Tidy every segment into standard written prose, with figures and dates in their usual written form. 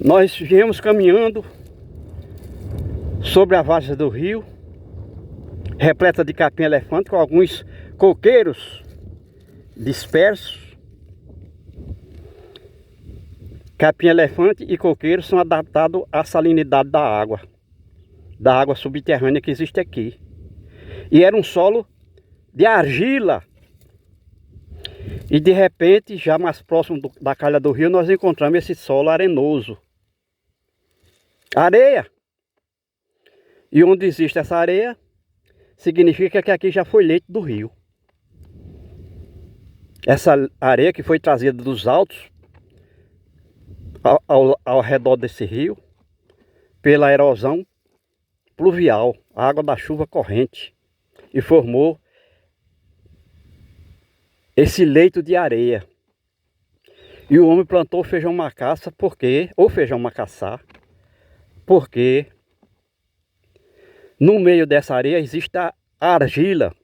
Nós viemos caminhando sobre a várzea do rio, repleta de capim-elefante, com alguns coqueiros dispersos. Capim-elefante e coqueiros são adaptados à salinidade da água subterrânea que existe aqui. E era um solo de argila. E de repente, já mais próximo da calha do rio, nós encontramos esse solo arenoso. Areia. E onde existe essa areia, significa que aqui já foi leito do rio. Essa areia que foi trazida dos altos ao redor desse rio, pela erosão pluvial, a água da chuva corrente, e formou esse leito de areia. E o homem plantou feijão macaça ou feijão macaçá, porque no meio dessa areia existe a argila,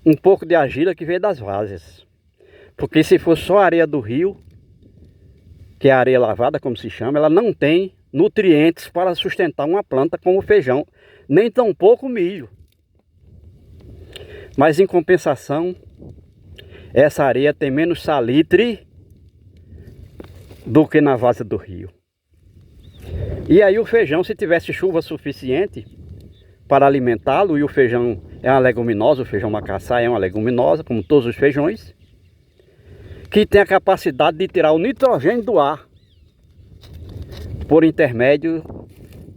um pouco de argila que veio das várzeas. Porque se for só a areia do rio, que é a areia lavada, como se chama, ela não tem nutrientes para sustentar uma planta como o feijão, nem tampouco o milho. Mas em compensação, essa areia tem menos salitre do que na várzea do rio. E aí o feijão, se tivesse chuva suficiente para alimentá-lo, e o feijão é uma leguminosa, o feijão macaçá é uma leguminosa, como todos os feijões, que tem a capacidade de tirar o nitrogênio do ar por intermédio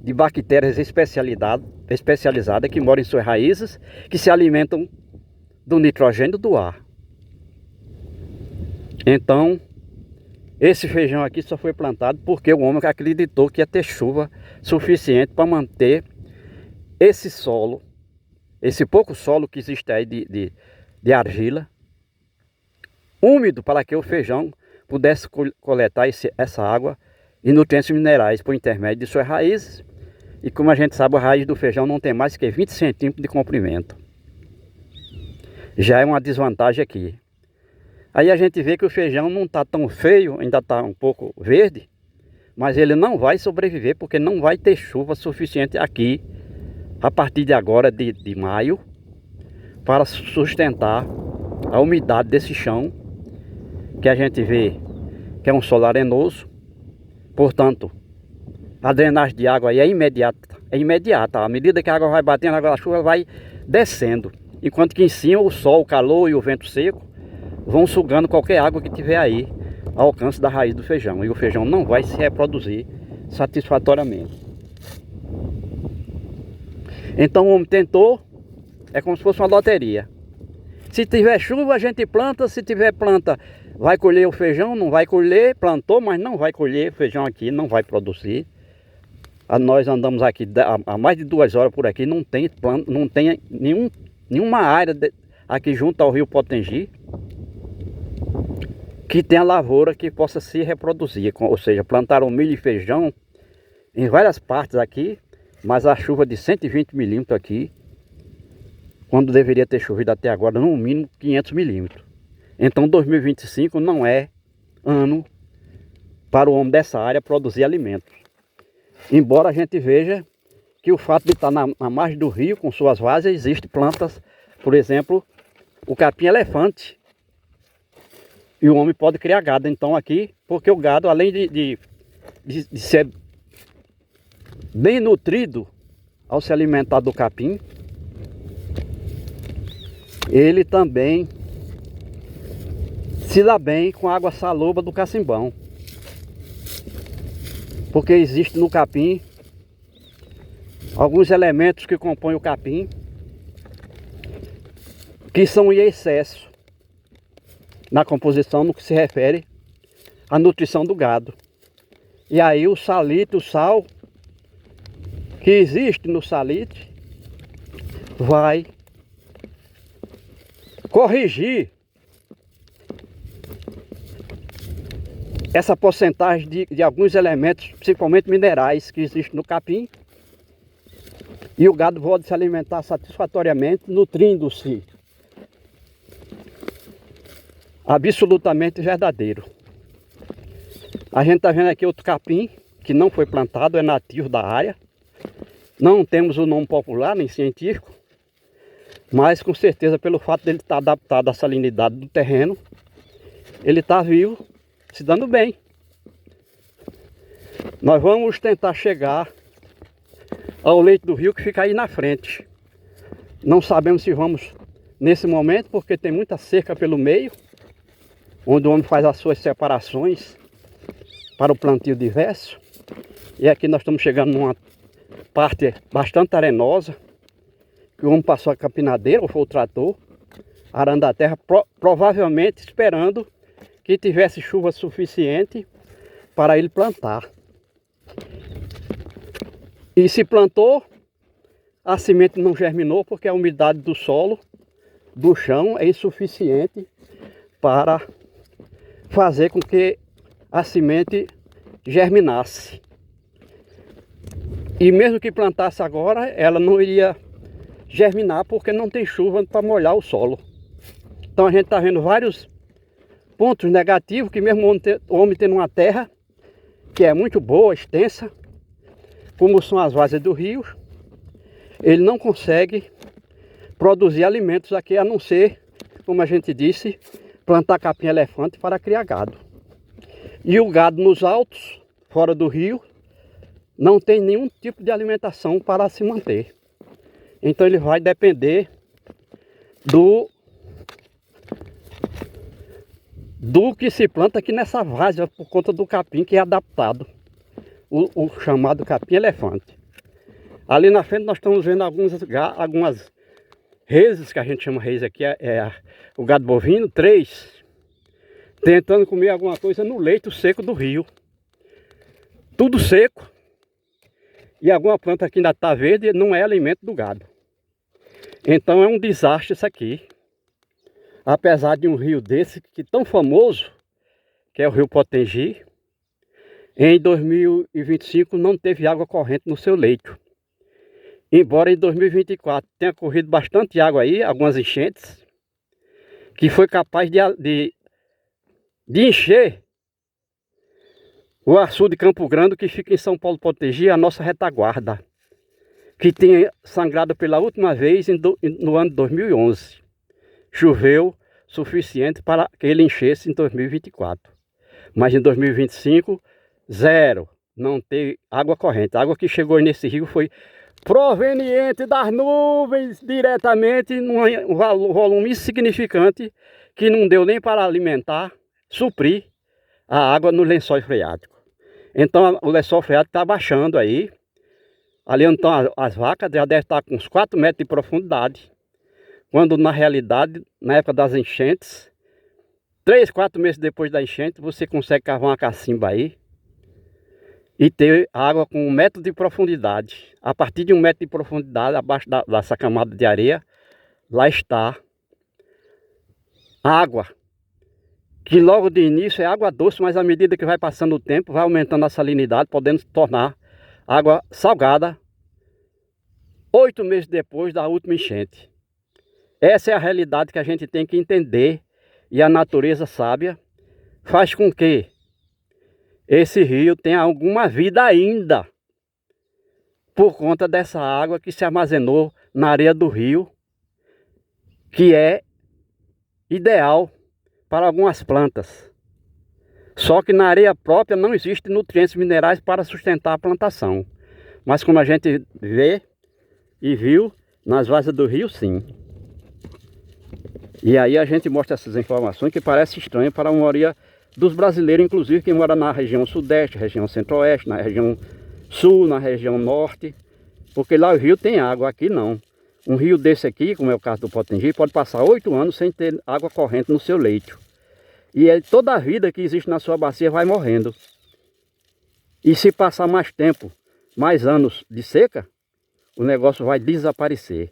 de bactérias especializadas que moram em suas raízes, que se alimentam do nitrogênio do ar. Então, esse feijão aqui só foi plantado porque o homem acreditou que ia ter chuva suficiente para manter esse solo, esse pouco solo que existe aí de argila, úmido, para que o feijão pudesse coletar essa água e nutrientes minerais por intermédio de suas raízes. E como a gente sabe, a raiz do feijão não tem mais que 20 centímetros de comprimento. Já é uma desvantagem aqui. Aí a gente vê que o feijão não está tão feio, ainda está um pouco verde, mas ele não vai sobreviver porque não vai ter chuva suficiente aqui, a partir de agora, de maio, para sustentar a umidade desse chão, que a gente vê que é um solo arenoso. Portanto, a drenagem de água aí é imediata. À medida que a água vai batendo, a água da chuva vai descendo. Enquanto que em cima o sol, o calor e o vento seco vão sugando qualquer água que tiver aí ao alcance da raiz do feijão. E o feijão não vai se reproduzir satisfatoriamente. Então o homem tentou, é como se fosse uma loteria. Se tiver chuva a gente planta, se tiver planta vai colher o feijão, não vai colher, plantou, mas não vai colher, o feijão aqui não vai produzir. Nós andamos aqui há mais de 2 horas por aqui, não tem nenhuma área aqui junto ao rio Potengi que tenha lavoura que possa se reproduzir, ou seja, plantaram milho e feijão em várias partes aqui, mas a chuva de 120 milímetros aqui, quando deveria ter chovido até agora no mínimo 500 milímetros. Então 2025 não é ano para o homem dessa área produzir alimentos. Embora a gente veja que o fato de estar na margem do rio com suas várzeas, existem plantas, por exemplo, o capim-elefante. E o homem pode criar gado então aqui, porque o gado, além de ser bem nutrido ao se alimentar do capim, ele também se dá bem com a água saloba do cacimbão. Porque existe no capim alguns elementos que compõem o capim que são em excesso na composição no que se refere à nutrição do gado. E aí o salitre, o sal que existe no salitre vai corrigir essa porcentagem de alguns elementos, principalmente minerais, que existem no capim, e o gado pode se alimentar satisfatoriamente, nutrindo-se. Absolutamente verdadeiro. A gente está vendo aqui outro capim que não foi plantado, é nativo da área. Não temos o nome popular nem científico, mas com certeza pelo fato dele estar adaptado à salinidade do terreno, ele está vivo, se dando bem. Nós vamos tentar chegar ao leito do rio que fica aí na frente. Não sabemos se vamos nesse momento, porque tem muita cerca pelo meio, onde o homem faz as suas separações para o plantio diverso. E aqui nós estamos chegando numa parte bastante arenosa, que o homem passou a capinadeira, ou foi o trator, arando a terra, provavelmente esperando que tivesse chuva suficiente para ele plantar. E se plantou, a semente não germinou porque a umidade do solo, do chão, é insuficiente para fazer com que a semente germinasse. E mesmo que plantasse agora, ela não iria germinar porque não tem chuva para molhar o solo. Então a gente está vendo vários pontos negativos, que mesmo o homem tendo uma terra que é muito boa, extensa, como são as várzeas do rio, ele não consegue produzir alimentos aqui, a não ser, como a gente disse, plantar capim-elefante para criar gado. E o gado nos altos, fora do rio, não tem nenhum tipo de alimentação para se manter. Então ele vai depender do que se planta aqui nessa várzea, por conta do capim que é adaptado, o chamado capim-elefante. Ali na frente nós estamos vendo algumas reses, que a gente chama reis aqui, o gado bovino, 3, tentando comer alguma coisa no leito seco do rio. Tudo seco. E alguma planta que ainda está verde não é alimento do gado. Então é um desastre isso aqui. Apesar de um rio desse, que tão famoso, que é o rio Potengi, em 2025 não teve água corrente no seu leito. Embora em 2024 tenha corrido bastante água aí, algumas enchentes, que foi capaz de encher o açude de Campo Grande, que fica em São Paulo Potengi, a nossa retaguarda, que tinha sangrado pela última vez no ano de 2011. Choveu suficiente para que ele enchesse em 2024. Mas em 2025, zero. Não teve água corrente. A água que chegou nesse rio foi proveniente das nuvens diretamente, num volume insignificante, que não deu nem para alimentar, suprir a água no lençol freático. Então o lençol freático está baixando aí. Ali onde estão as vacas, já deve estar com uns 4 metros de profundidade. Quando na realidade, na época das enchentes, 3, 4 meses depois da enchente, você consegue cavar uma cacimba aí e ter água com 1 metro de profundidade. A partir de 1 metro de profundidade, abaixo dessa camada de areia, lá está água, que logo de início é água doce, mas à medida que vai passando o tempo, vai aumentando a salinidade, podendo se tornar água salgada 8 meses depois da última enchente. Essa é a realidade que a gente tem que entender, e a natureza sábia faz com que esse rio tenha alguma vida ainda, por conta dessa água que se armazenou na areia do rio, que é ideal para algumas plantas. Só que na areia própria não existem nutrientes minerais para sustentar a plantação. Mas como a gente vê e viu, nas várzeas do rio, sim. E aí a gente mostra essas informações que parece estranho para a maioria dos brasileiros, inclusive quem mora na região sudeste, região centro-oeste, na região sul, na região norte. Porque lá o rio tem água, aqui não. Um rio desse aqui, como é o caso do Potengi, pode passar 8 anos sem ter água corrente no seu leito. E toda a vida que existe na sua bacia vai morrendo. E se passar mais tempo, mais anos de seca, o negócio vai desaparecer.